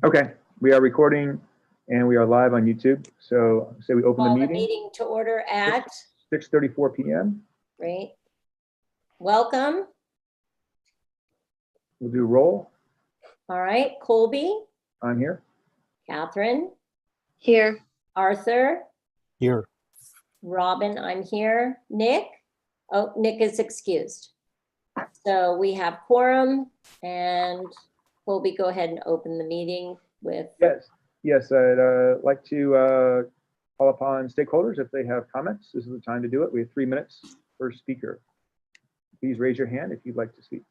Okay, we are recording and we are live on YouTube. So say we open the Call the meeting, meeting to order at, 6:34 p.m. great. Welcome. We'll do roll. All right, Colby, I'm here. Catherine, Here. Arthur, Here. Robin, I'm here. Nick? Oh, Nick is excused. So we have quorum, and Colby, go ahead and open the meeting with, Yes, I'd like to call upon stakeholders if they have comments. This is the time to do it. We have 3 minutes per speaker. Please raise your hand if you'd like to speak.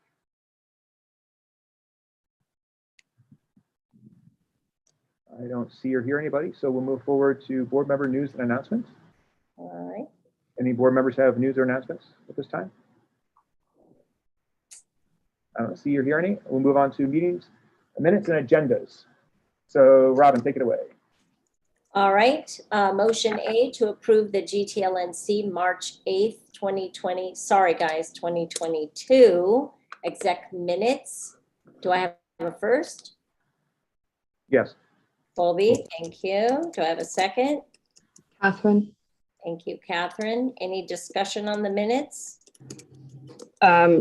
I don't see or hear anybody, so we'll move forward to board member news and announcements. all right. Any board members have news or announcements at this time? I don't see or hear any. We'll move on to meetings, minutes, and agendas. So Robin, take it away. All right, motion A to approve the GTLNC March 8th, 2020, sorry guys, 2022 exec minutes. Do I have a first? Yes. Colby, thank you. Do I have a second? Catherine. Thank you, Catherine. Any discussion on the minutes?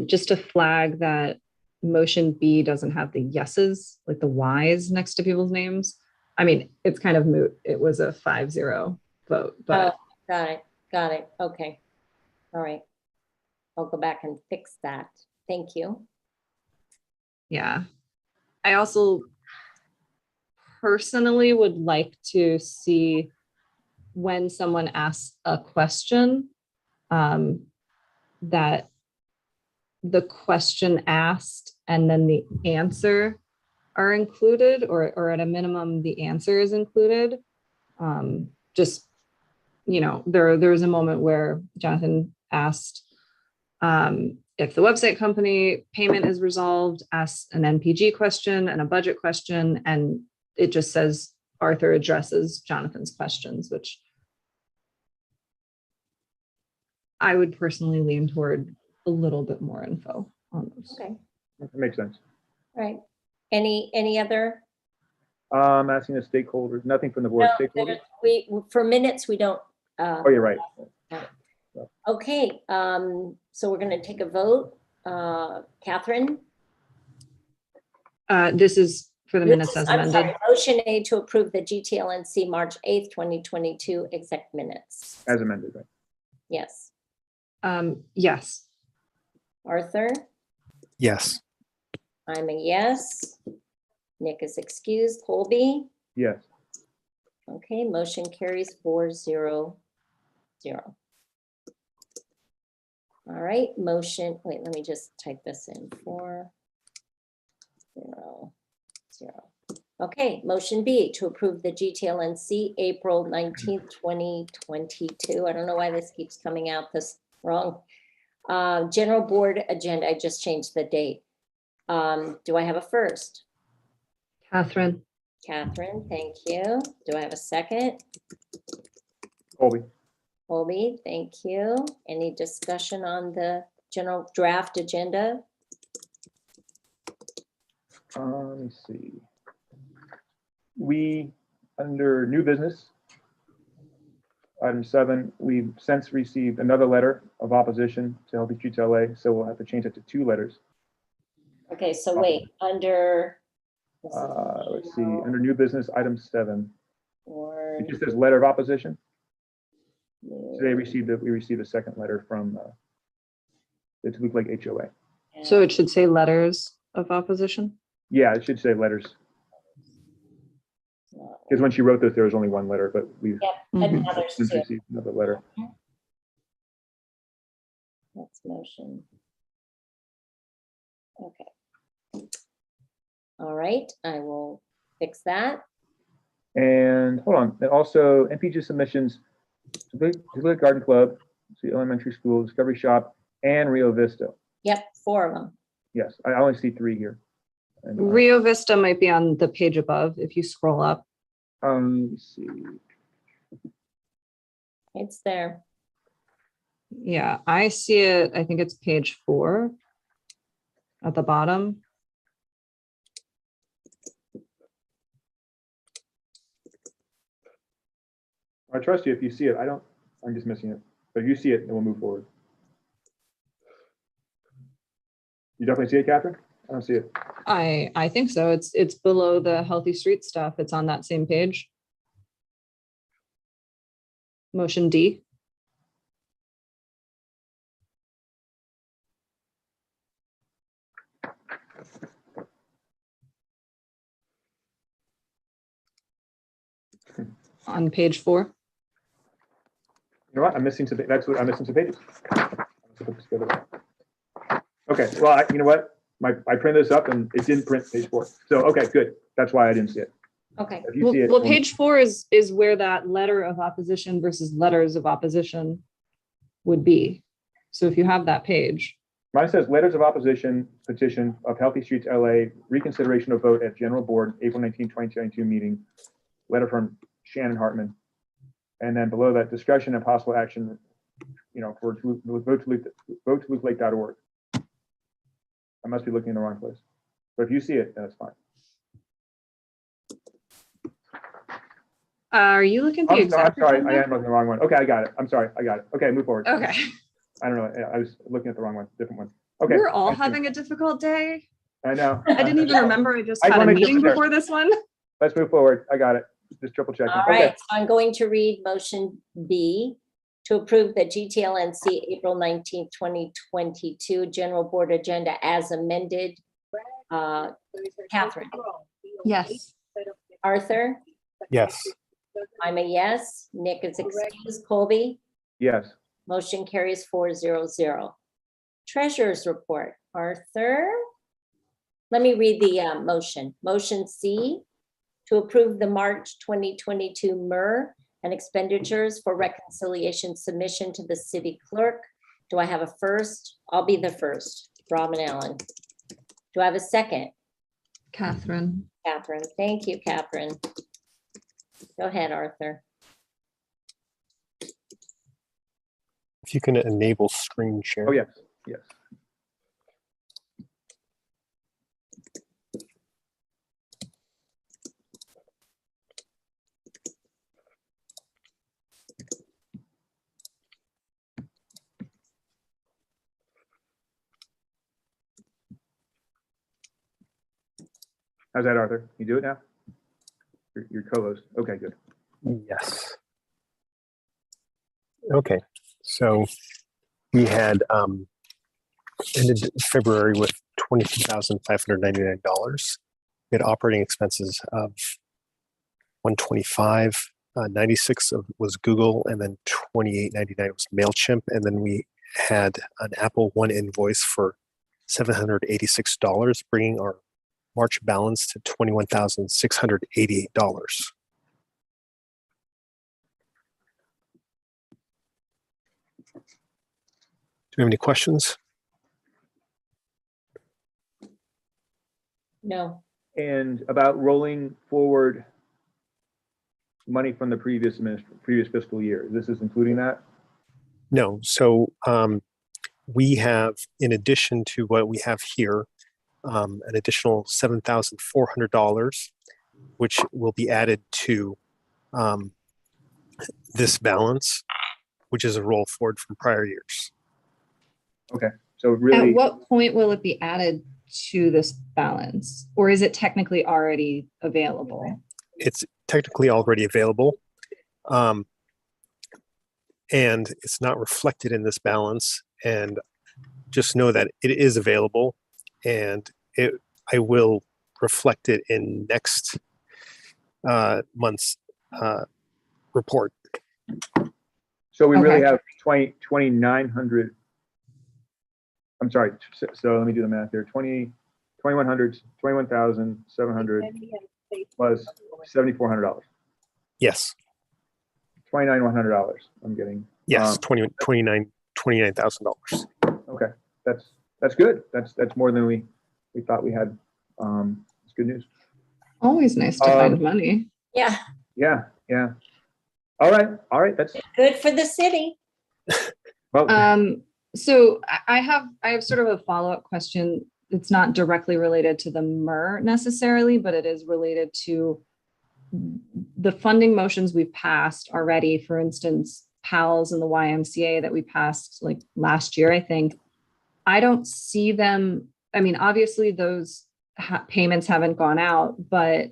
Just to flag that motion B doesn't have the yeses, like the Ys next to people's names. I mean, it's kind of moot. It was a 5-0 vote, but Oh, got it. Okay. All right. I'll go back and fix that. Thank you. yeah. I also personally would like to see when someone asks a question, that the question asked and then the answer are included, or at a minimum, the answer is included. Just, you know, there was a moment where Jonathan asked if the website company payment is resolved, asked an NPG question and a budget question, and it just says Arthur addresses Jonathan's questions, which I would personally lean toward a little bit more info on those. Okay. That makes sense. All right. Any other? I'm asking the stakeholders, nothing from the board. No, Stakeholders? for minutes, we don't. Oh, you're right. Okay, so we're gonna take a vote. Catherine? This is for the minutes as I'm sorry, amended. motion A to approve the GTLNC March 8th, 2022 exec minutes. As amended, right? Yes. Yes. Arthur? Yes. I'm a yes. Nick is excused. Colby? Yes. Okay, motion carries 4-0-0. All right, motion, wait, let me just type this in, 4-0-0. Okay, motion B to approve the GTLNC April 19th, 2022. I don't know why this keeps coming out this wrong. General board agenda, I just changed the date. Do I have a first? Catherine. Catherine, thank you. Do I have a second? Colby. Colby, thank you. Any discussion on the general draft agenda? Let me see. We, under new business, item 7, we've since received another letter of opposition to LBQTLA, so we'll have to change it to 2 letters. Okay, so wait, under. Let's see, under new business, item 7, Or. it just says letter of opposition. Today we received a second letter from the Toledo Lake HOA. So it should say letters of opposition. Yeah, it should say letters. Because when she wrote this, there was only 1 letter, but we've Yep, and others since too. received another letter. That's motion. Okay. All right, I will fix that. And hold on, and also NPG submissions to the Garden Club, the elementary school, Discovery Shop, and Rio Vista. Yep, 4 of them. Yes, I only see 3 here. And, Rio Vista might be on the page above if you scroll up. let me see. It's there. Yeah, I see it. I think it's page 4 at the bottom. I trust you if you see it. I'm just missing it. But if you see it, then we'll move forward. You definitely see it, Catherine? I don't see it. I think so. It's below the healthy street stuff. It's on that same page. Motion D. On page 4. You know what? I'm missing some, that's what I'm missing some pages. Okay, well, you know what? I printed this up and it didn't print page 4. So, okay, good. That's why I didn't see it. Okay, If you see it. Well, page 4 is where that letter of opposition versus letters of opposition would be. So if you have that page. Mine says letters of opposition petition of Healthy Streets LA, reconsideration of vote at General Board, April 19, 2022 meeting. Letter from Shannon Hartman. And then below that, discussion and possible action, for vote2lake.org. I must be looking in the wrong place. But if you see it, then it's fine. Are you looking at the I'm exact? sorry, I agenda? am looking at the wrong one. Okay, I got it. I'm sorry, I got it. Okay, move forward. Okay. I don't know. I was looking at the wrong one, different one. Okay. We're all thank you. having a difficult day. I know. I didn't even remember I just I had wanna a make meeting sure. before this one. Let's move forward. I got it. Just triple checking. all Okay. right. So I'm going to read motion B to approve the GTLNC April 19th, 2022 General Board Agenda as amended. Catherine, Yes. Arthur, Yes. I'm a yes. Nick is excused. Colby, Yes. motion carries 400. Treasurer's report, Arthur. Let me read the motion. Motion C to approve the March 2022 MER and expenditures for reconciliation submission to the city clerk. Do I have a first? I'll be the first. Robin Allen. Do I have a second? Catherine. Catherine. Thank you, Catherine. Go ahead, Arthur. If you can enable screen share. Oh, yes. Yes. How's that, Arthur? You do it now? Your co-host. Okay, good. Yes. Okay, so we had ended February with $22,599. We had operating expenses of $125, 96 was Google, and then $28.99 was MailChimp, and then we had an Apple One invoice for $786, bringing our March balance to $21,688. Do we have any questions? No. And about rolling forward money from the previous fiscal year. This is including that? No. So we have, in addition to what we have here, an additional $7,400, which will be added to this balance, which is a roll forward from prior years. Okay, so really. At what point will it be added to this balance? Or is it technically already available? It's technically already available. And it's not reflected in this balance. And just know that it is available, and I will reflect it in next month's report. So we really Okay. have 2,900. I'm sorry. So let me do the math here. 2,100, 21,700 plus $7,400. Yes. $2,900. I'm getting. Yes. $29,000. Okay, that's good. That's more than we thought we had. It's good news. Always nice to find money. Yeah, Yeah. All right. That's good for the city. well. So I have sort of a follow-up question. It's not directly related to the MER necessarily, but it is related to the funding motions we've passed already, for instance, PALS and the YMCA that we passed like last year, I think, I don't see them. I mean, obviously those payments haven't gone out, but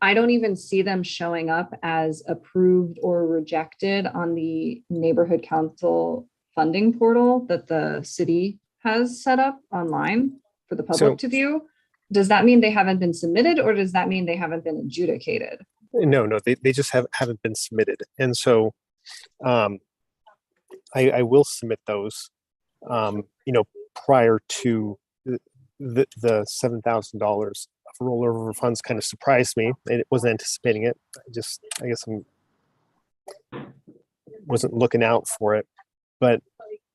I don't even see them showing up as approved or rejected on the neighborhood council funding portal that the city has set up online for the public to view. Does that mean they haven't been submitted, or does that mean they haven't been adjudicated? No, they just haven't been submitted. And so I will submit those, prior to the $7,000 of rollover funds. Kind of surprised me. It wasn't anticipating it. I guess wasn't looking out for it, but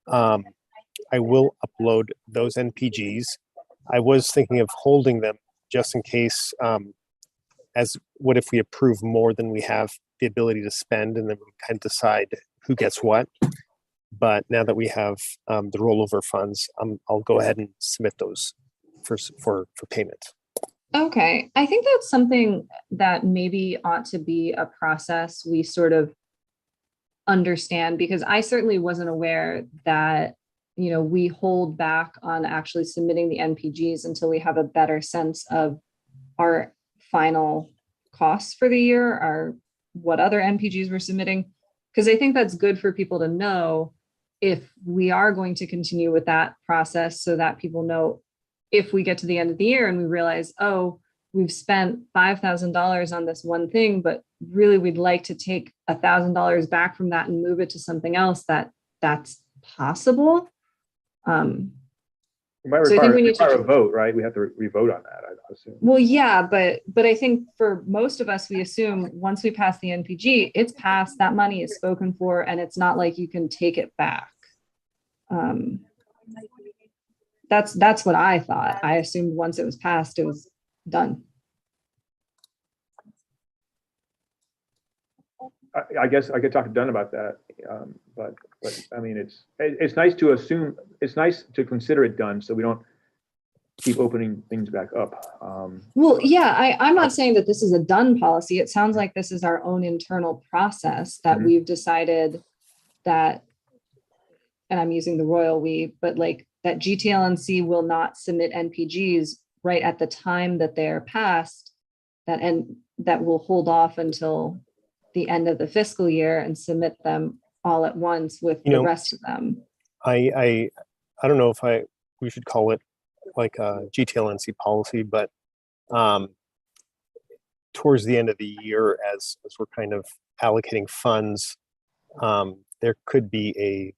I will upload those NPGs. I was thinking of holding them just in case, as what if we approve more than we have the ability to spend, and then we kind of decide who gets what. But now that we have the rollover funds, I'll go ahead and submit those for payment. Okay, I think that's something that maybe ought to be a process we sort of understand, because I certainly wasn't aware that, we hold back on actually submitting the NPGs until we have a better sense of our final costs for the year, or what other NPGs we're submitting. Because I think that's good for people to know if we are going to continue with that process, so that people know if we get to the end of the year and we realize, oh, we've spent $5,000 on this one thing, but really we'd like to take $1,000 back from that and move it to something else, that's possible. We might So I think we need to require a vote, right? We have to re-vote on that, I assume. Well, yeah, but I think for most of us, we assume once we pass the NPG, it's passed, that money is spoken for, and it's not like you can take it back. That's what I thought. I assumed once it was passed, it was done. I guess I could talk to Dunn about that, but I mean, it's nice to assume, it's nice to consider it done, so we don't keep opening things back up. Well, yeah, I'm not saying that this is a done policy. It sounds like this is our own internal process that Mhm. we've decided that, and I'm using the royal we, but like that GTLNC will not submit NPGs right at the time that they're passed, that will hold off until the end of the fiscal year and submit them all at once with the rest of them. I don't know if we should call it like a GTLNC policy, but towards the end of the year, as we're kind of allocating funds, there could be a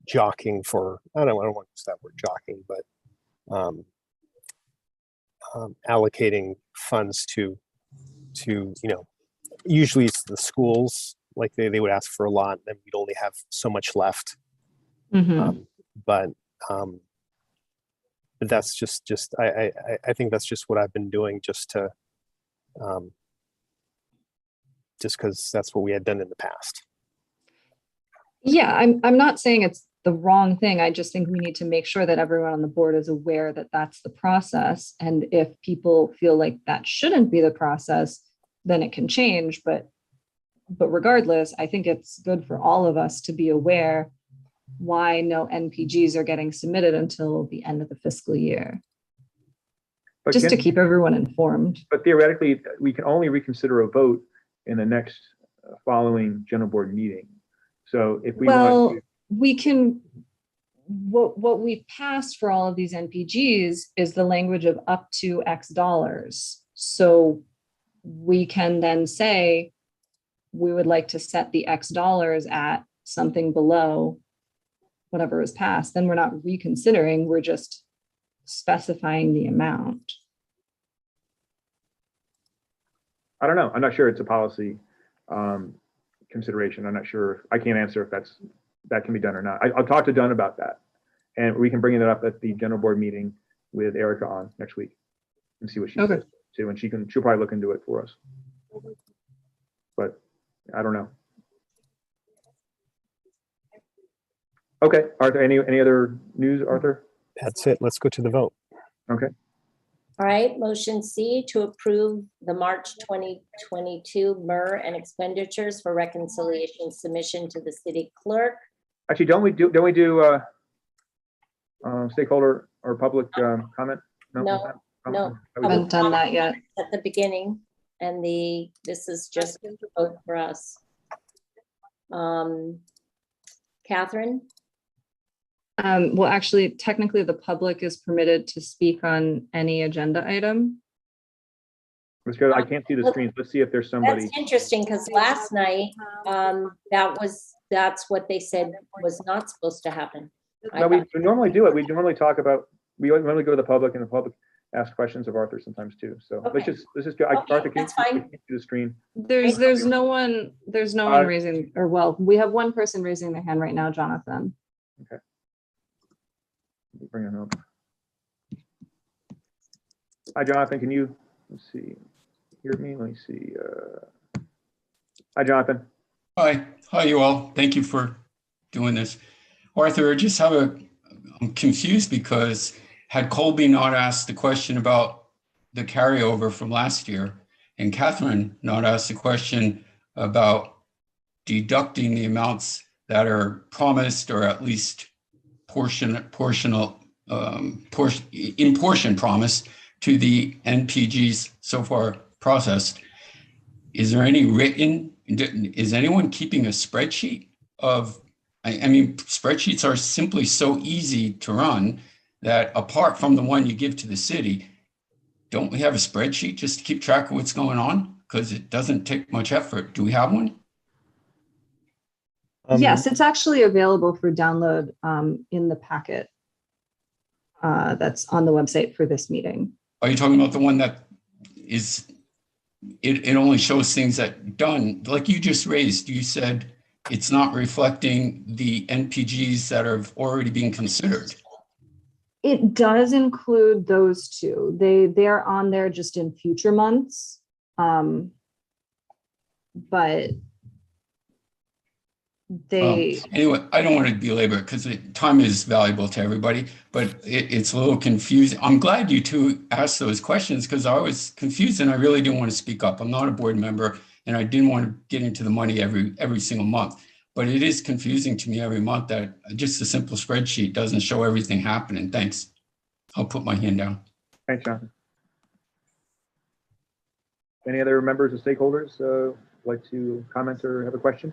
jockeying for, I don't want to use that word jockeying, but allocating funds to usually it's the schools, like they would ask for a lot, and we'd only have so much left. But that's just I think that's just what I've been doing, just because that's what we had done in the past. Yeah, I'm not saying it's the wrong thing. I just think we need to make sure that everyone on the board is aware that that's the process. And if people feel like that shouldn't be the process, then it can change. But regardless, I think it's good for all of us to be aware why no NPGs are getting submitted until the end of the fiscal year, But just to keep everyone informed. But theoretically, we can only reconsider a vote in the next following general board meeting. So if we want, we can, what we've passed for all of these NPGs is the language of up to X dollars. So we can then say, we would like to set the X dollars at something below whatever is passed. Then we're not reconsidering, we're just specifying the amount. I don't know. I'm not sure it's a policy consideration. I'm not sure. I can't answer if that can be done or not. I'll talk to Dunn about that, and we can bring it up at the general board meeting with Erica on next week and see what she says too. And she'll probably look into it for us. But I don't know. Okay, Arthur, any other news, Arthur? That's it. Let's go to the vote. Okay. All right, motion C to approve the March 2022 MER and expenditures for reconciliation submission to the city clerk. Actually, don't we do stakeholder or public comment? No. Haven't done that yet. At the beginning, and this is just a vote for us. Catherine? Well, actually, technically, the public is permitted to speak on any agenda item. Let's go. I can't see the screen. Let's see if there's somebody. That's interesting, because last night, that's what they said was not supposed to happen. No, we normally do it. We normally talk about, we normally go to the public, and the public asks questions of Arthur sometimes too. So let's Okay. just go. Okay, Arthur, can that's fine. you see the screen? There's no one raising, or well, we have one person raising their hand right now, Jonathan. Okay. Let me bring him up. Hi, Jonathan. Can you, let's see, hear me? Let me see. Hi, Jonathan. Hi you all. Thank you for doing this. Arthur, I'm confused because had Colby not asked the question about the carryover from last year, and Catherine not asked the question about deducting the amounts that are promised, or at least portion promised to the NPGs so far processed, is there any is anyone keeping a spreadsheet of, I mean, spreadsheets are simply so easy to run that apart from the one you give to the city, don't we have a spreadsheet just to keep track of what's going on? Because it doesn't take much effort. Do we have one? Yes, it's actually available for download in the packet that's on the website for this meeting. Are you talking about the one that is, it only shows things that done, like you just raised, you said it's not reflecting the NPGs that are already being considered. It does include those two. They are on there just in future months. But anyway, I don't want to belabor it because time is valuable to everybody, but it's a little confusing. I'm glad you two asked those questions because I was confused and I really didn't want to speak up. I'm not a board member and I didn't want to get into the money every single month, but it is confusing to me every month that just a simple spreadsheet doesn't show everything happening. Thanks. I'll put my hand down. Thanks, Jonathan. Any other members or stakeholders like to comment or have a question?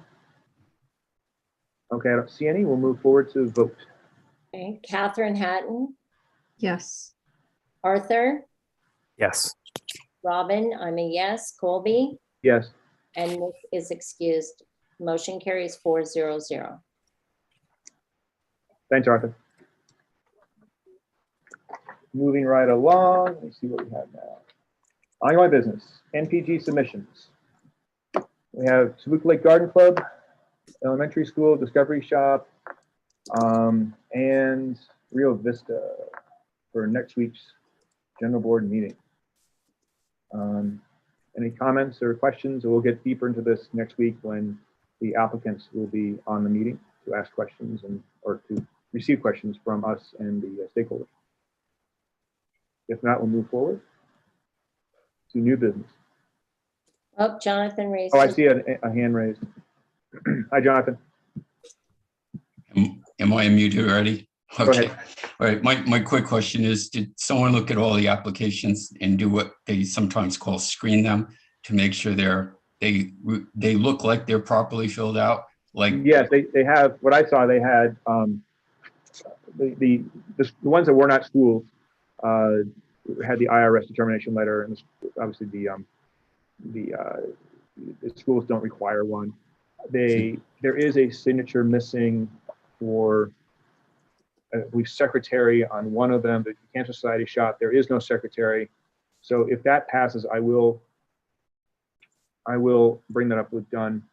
Okay, I don't see any. We'll move forward to vote. Okay, Catherine Hatton, yes. Arthur, Yes. Robin, I'm a yes, Colby, Yes. and Nick is excused. Motion carries 4-0-0. Thanks, Arthur. Moving right along. Let's see what we have now. Ongoing business, NPG submissions. We have Toluca Lake Garden Club, Elementary School, Discovery Shop, and Rio Vista for next week's general board meeting. Any comments or questions? We'll get deeper into this next week when the applicants will be on the meeting to ask questions or to receive questions from us and the stakeholders. If not, we'll move forward to new business. Oh, Jonathan raised. Oh, I his- see a hand raised. Hi, Jonathan. Am I muted already? Go Okay. ahead. All right. My quick question is, did someone look at all the applications and do what they sometimes call screen them to make sure they look like they're properly filled out? Like, Yes, they have, what I saw, they had the ones that were not schools had the IRS determination letter, and obviously the schools don't require one. There is a signature missing for I believe secretary on one of them. The Cancer Society shop, there is no secretary. So if that passes, I will bring that up with Dunn.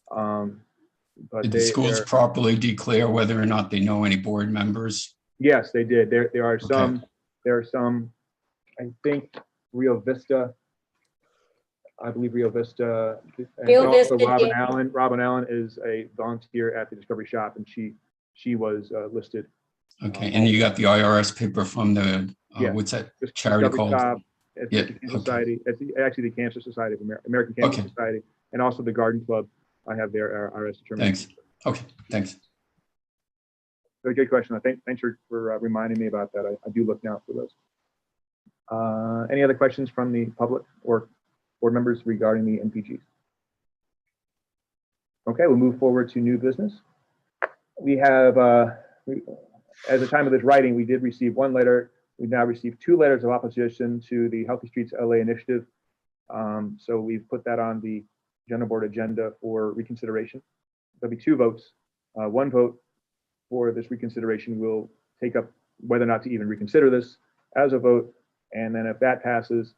But did the schools properly declare whether or not they know any board members? Yes, they did. There are some. Okay. There are some. I think Rio Vista. I believe Rio Vista. And Rio also Vista Robin did. Allen. Robin Allen is a volunteer at the Discovery Shop, and she was listed. Okay, and you got the IRS paper from the, Yeah. what's that Just charity Discovery called? Shop, It's Yeah, the Cancer okay. Society. It's actually the Cancer Society of American Cancer Okay. Society, and also the Garden Club. I have their RS determination. Thanks. Okay, thanks. Very good question. Thanks for reminding me about that. I do look now for those. Any other questions from the public or board members regarding the NPGs? Okay, we'll move forward to new business. We have, at the time of this writing, we did receive one letter. We've now received 2 letters of opposition to the Healthy Streets LA initiative. So we've put that on the general board agenda for reconsideration. There'll be 2 votes. One vote for this reconsideration will take up whether or not to even reconsider this as a vote. And then if that passes,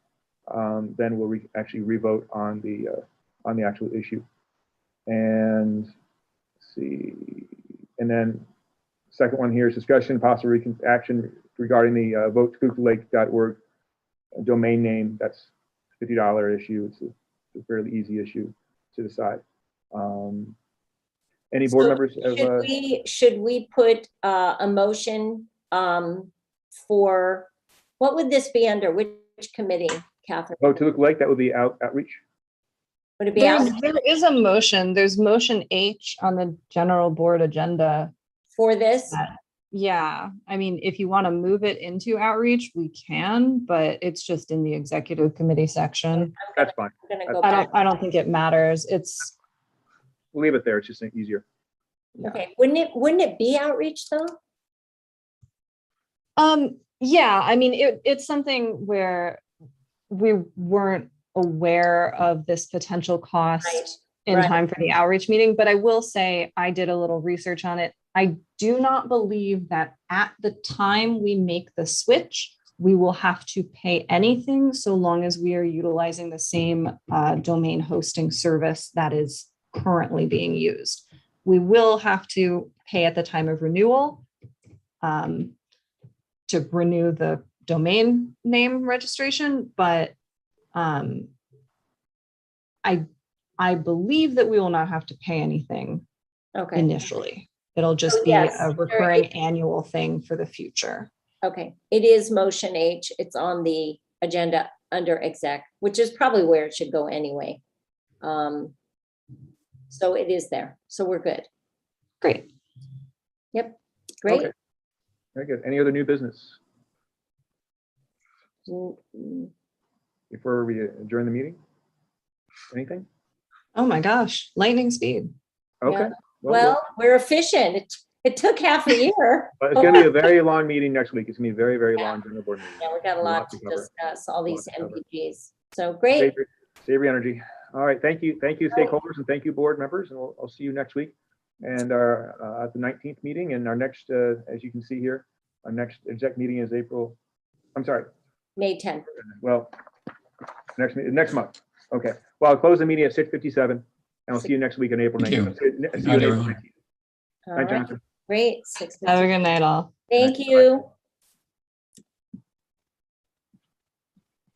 then we'll actually re-vote on the actual issue. And let's see, and then second one here is discussion, possible action regarding the vote2lake.org domain name. That's $50 issue. It's a fairly easy issue to decide. Any board So members have, should we put a motion for, what would this be under? Which committee, Catherine? vote to look like that would be outreach? Would it be out There is a motion. There's motion H on the general board agenda. for this? Yeah, I mean, if you want to move it into outreach, we can, but it's just in the executive committee section. That's fine. I'm gonna go I back. don't think it matters. It's, We'll leave it there. It's just easier. Okay, wouldn't it be outreach though? yeah, I mean, it's something where we weren't aware of this potential cost Right, in right. time for the outreach meeting, but I will say I did a little research on it. I do not believe that at the time we make the switch, we will have to pay anything so long as we are utilizing the same domain hosting service that is currently being used. We will have to pay at the time of renewal to renew the domain name registration, but I believe that we will not have to pay anything Okay, initially. It'll just So be yes, a there recurring annual thing for the future. okay. It is motion H. It's on the agenda under exec, which is probably where it should go anyway. So it is there. So we're good. Great. Yep, great. Okay. Very good. Any other new business before we adjourn the meeting? Anything? Oh my gosh, lightning speed. Okay. Yeah. Well, we're efficient. It took half a year. But it's going to be a very long meeting next week. It's going to be a very, very Yeah. long general board meeting. Yeah, we got a lot to cover. discuss, all these Lot to cover. MPGs. So great. Save your energy. All right. Thank you. Thank you, stakeholders, and thank you, board members. And I'll see you next week. And our at the 19th meeting, and our next, as you can see here, our next exec meeting is April. I'm sorry. May 10th. Well, next month. Okay. Well, I'll close the meeting at 6:57, and I'll see you next week on April Thank 19th. See you on night, April everyone. 19th. All Bye, right, Jonathan. great. Have a good night all. Thank you.